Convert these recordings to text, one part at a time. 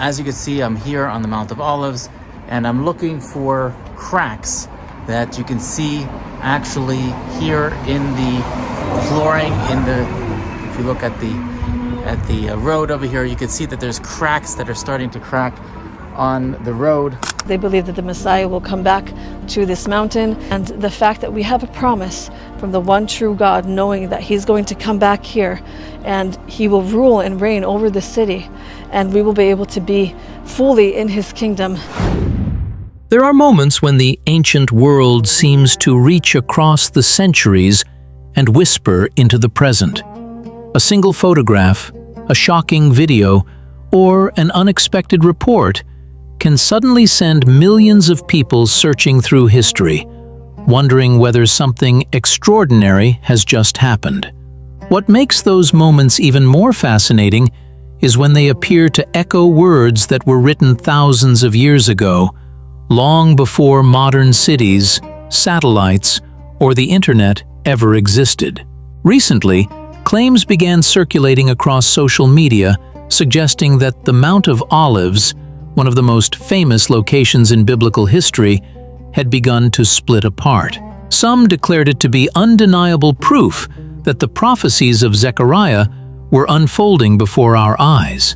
As you can see, I'm here on the Mount of Olives, and I'm looking for cracks that you can see actually here in the flooring. If you look at the road over here, you can see that there's cracks that are starting to crack on the road. They believe that the Messiah will come back to this mountain, and the fact that we have a promise from the one true God, knowing that he's going to come back here and he will rule and reign over the city, and we will be able to be fully in his kingdom. There are moments when the ancient world seems to reach across the centuries and whisper into the present. A single photograph, a shocking video, or an unexpected report can suddenly send millions of people searching through history, wondering whether something extraordinary has just happened. What makes those moments even more fascinating is when they appear to echo words that were written thousands of years ago, long before modern cities, satellites, or the internet ever existed. Recently, claims began circulating across social media suggesting that the Mount of Olives, one of the most famous locations in biblical history, had begun to split apart. Some declared it to be undeniable proof that the prophecies of Zechariah were unfolding before our eyes.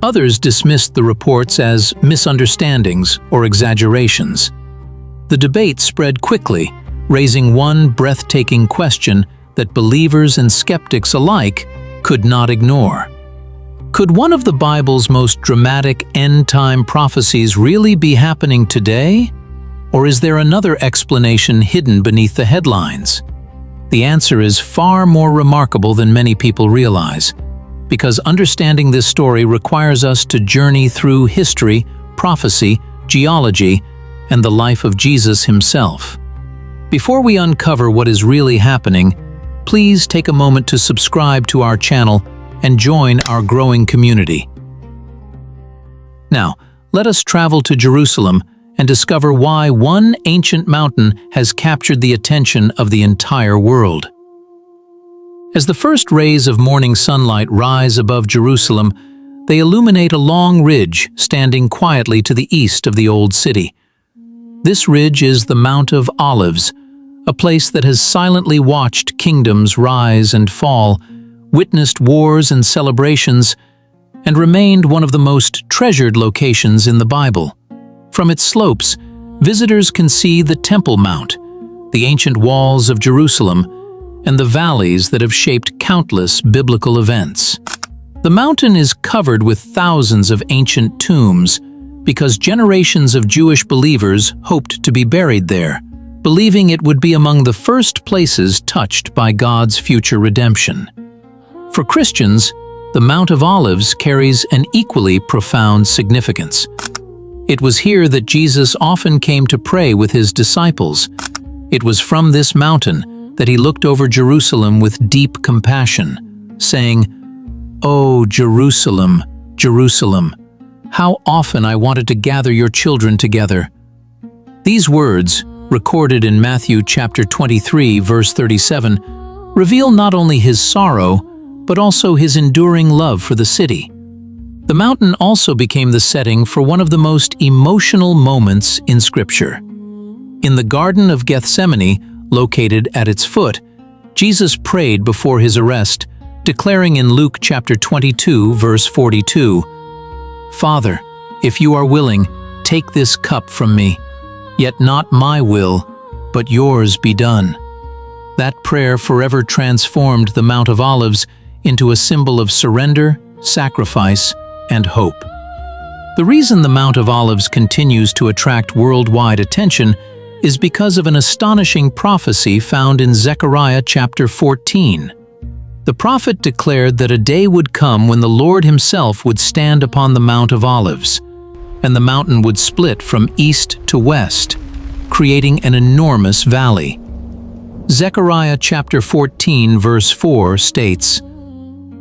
Others dismissed the reports as misunderstandings or exaggerations. The debate spread quickly, raising one breathtaking question that believers and skeptics alike could not ignore. Could one of the Bible's most dramatic end-time prophecies really be happening today? Or is there another explanation hidden beneath the headlines? The answer is far more remarkable than many people realize, because understanding this story requires us to journey through history, prophecy, geology, and the life of Jesus himself. Before we uncover what is really happening, please take a moment to subscribe to our channel and join our growing community. Now, let us travel to Jerusalem and discover why one ancient mountain has captured the attention of the entire world. As the first rays of morning sunlight rise above Jerusalem, they illuminate a long ridge standing quietly to the east of the Old City. This ridge is the Mount of Olives, a place that has silently watched kingdoms rise and fall, witnessed wars and celebrations, and remained one of the most treasured locations in the Bible. From its slopes, visitors can see the Temple Mount, the ancient walls of Jerusalem, and the valleys that have shaped countless biblical events. The mountain is covered with thousands of ancient tombs because generations of Jewish believers hoped to be buried there, believing it would be among the first places touched by God's future redemption. For Christians, the Mount of Olives carries an equally profound significance. It was here that Jesus often came to pray with his disciples. It was from this mountain that he looked over Jerusalem with deep compassion, saying, "O Jerusalem, Jerusalem, how often I wanted to gather your children together." These words, recorded in Matthew chapter 23, verse 37, reveal not only his sorrow, but also his enduring love for the city. The mountain also became the setting for one of the most emotional moments in Scripture. In the Garden of Gethsemane, located at its foot, Jesus prayed before his arrest, declaring in Luke chapter 22, verse 42, "Father, if you are willing, take this cup from me, yet not my will, but yours be done." That prayer forever transformed the Mount of Olives into a symbol of surrender, sacrifice, and hope. The reason the Mount of Olives continues to attract worldwide attention is because of an astonishing prophecy found in Zechariah chapter 14. The prophet declared that a day would come when the Lord himself would stand upon the Mount of Olives, and the mountain would split from east to west, creating an enormous valley. Zechariah chapter 14 verse 4 states,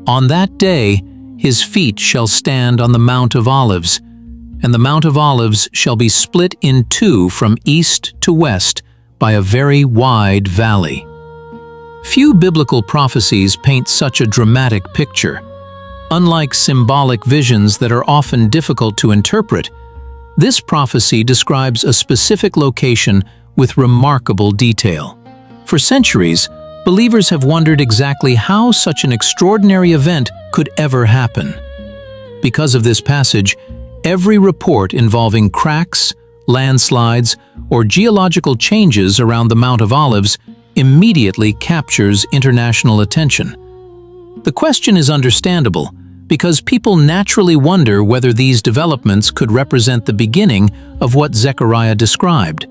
"On that day his feet shall stand on the Mount of Olives, and the Mount of Olives shall be split in two from east to west by a very wide valley." Few biblical prophecies paint such a dramatic picture. Unlike symbolic visions that are often difficult to interpret, this prophecy describes a specific location with remarkable detail. For centuries, believers have wondered exactly how such an extraordinary event could ever happen. Because of this passage, every report involving cracks, landslides, or geological changes around the Mount of Olives immediately captures international attention. The question is understandable, because people naturally wonder whether these developments could represent the beginning of what Zechariah described.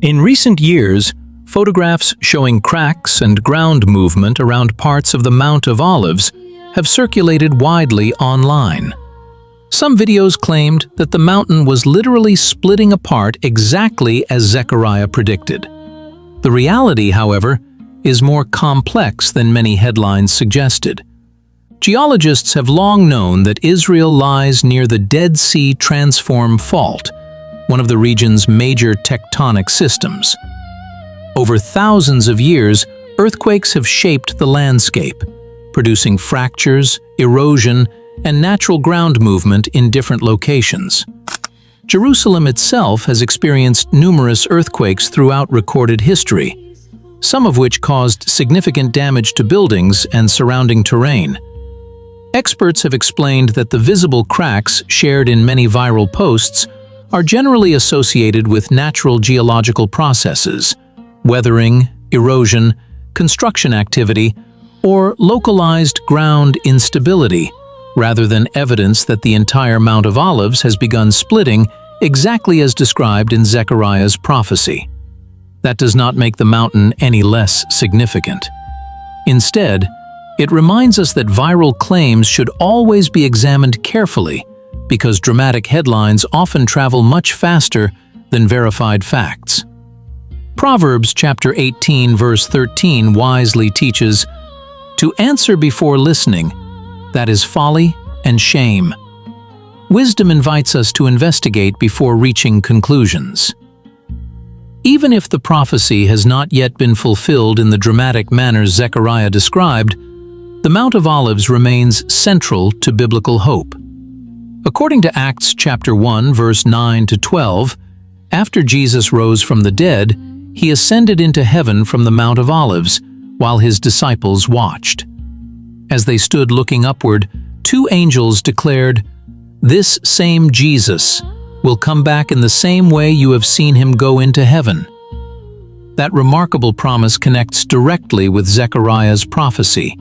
In recent years, photographs showing cracks and ground movement around parts of the Mount of Olives have circulated widely online. Some videos claimed that the mountain was literally splitting apart exactly as Zechariah predicted. The reality, however, is more complex than many headlines suggested. Geologists have long known that Israel lies near the Dead Sea Transform Fault, one of the region's major tectonic systems. Over thousands of years, earthquakes have shaped the landscape, producing fractures, erosion, and natural ground movement in different locations. Jerusalem itself has experienced numerous earthquakes throughout recorded history, some of which caused significant damage to buildings and surrounding terrain. Experts have explained that the visible cracks shared in many viral posts are generally associated with natural geological processes, weathering, erosion, construction activity, or localized ground instability, rather than evidence that the entire Mount of Olives has begun splitting exactly as described in Zechariah's prophecy. That does not make the mountain any less significant. Instead, it reminds us that viral claims should always be examined carefully, because dramatic headlines often travel much faster than verified facts. Proverbs chapter 18 verse 13 wisely teaches, "To answer before listening, that is folly and shame." Wisdom invites us to investigate before reaching conclusions. Even if the prophecy has not yet been fulfilled in the dramatic manner Zechariah described, the Mount of Olives remains central to biblical hope. According to Acts chapter 1 verse 9 to 12, after Jesus rose from the dead, he ascended into heaven from the Mount of Olives, while his disciples watched. As they stood looking upward, two angels declared, "This same Jesus will come back in the same way you have seen him go into heaven." That remarkable promise connects directly with Zechariah's prophecy,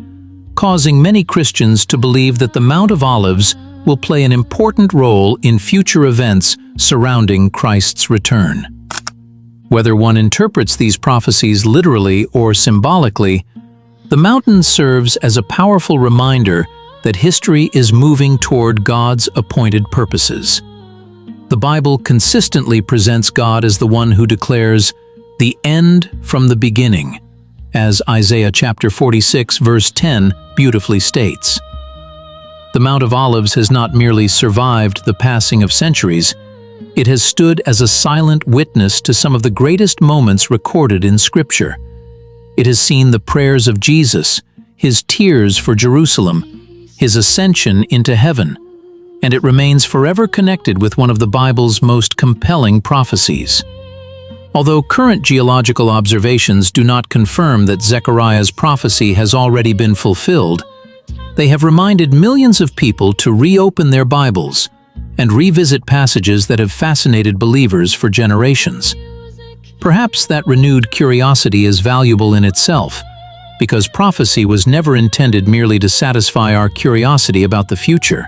causing many Christians to believe that the Mount of Olives will play an important role in future events surrounding Christ's return. Whether one interprets these prophecies literally or symbolically, the mountain serves as a powerful reminder that history is moving toward God's appointed purposes. The Bible consistently presents God as the one who declares the end from the beginning, as Isaiah chapter 46 verse 10 beautifully states. The Mount of Olives has not merely survived the passing of centuries, it has stood as a silent witness to some of the greatest moments recorded in Scripture. It has seen the prayers of Jesus, his tears for Jerusalem, his ascension into heaven, and it remains forever connected with one of the Bible's most compelling prophecies. Although current geological observations do not confirm that Zechariah's prophecy has already been fulfilled, they have reminded millions of people to reopen their Bibles and revisit passages that have fascinated believers for generations. Perhaps that renewed curiosity is valuable in itself, because prophecy was never intended merely to satisfy our curiosity about the future.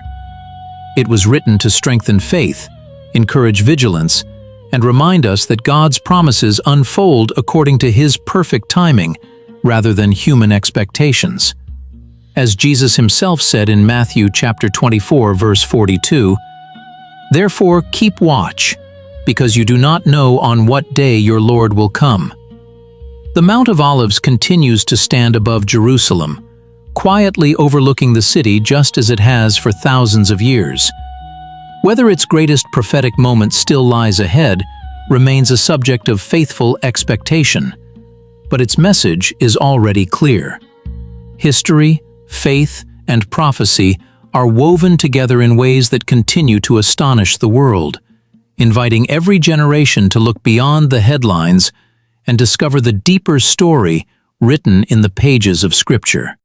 It was written to strengthen faith, encourage vigilance, and remind us that God's promises unfold according to His perfect timing, rather than human expectations. As Jesus himself said in Matthew chapter 24, verse 42, "Therefore keep watch, because you do not know on what day your Lord will come." The Mount of Olives continues to stand above Jerusalem, quietly overlooking the city just as it has for thousands of years. Whether its greatest prophetic moment still lies ahead remains a subject of faithful expectation, but its message is already clear. History, faith, and prophecy are woven together in ways that continue to astonish the world, inviting every generation to look beyond the headlines and discover the deeper story written in the pages of Scripture.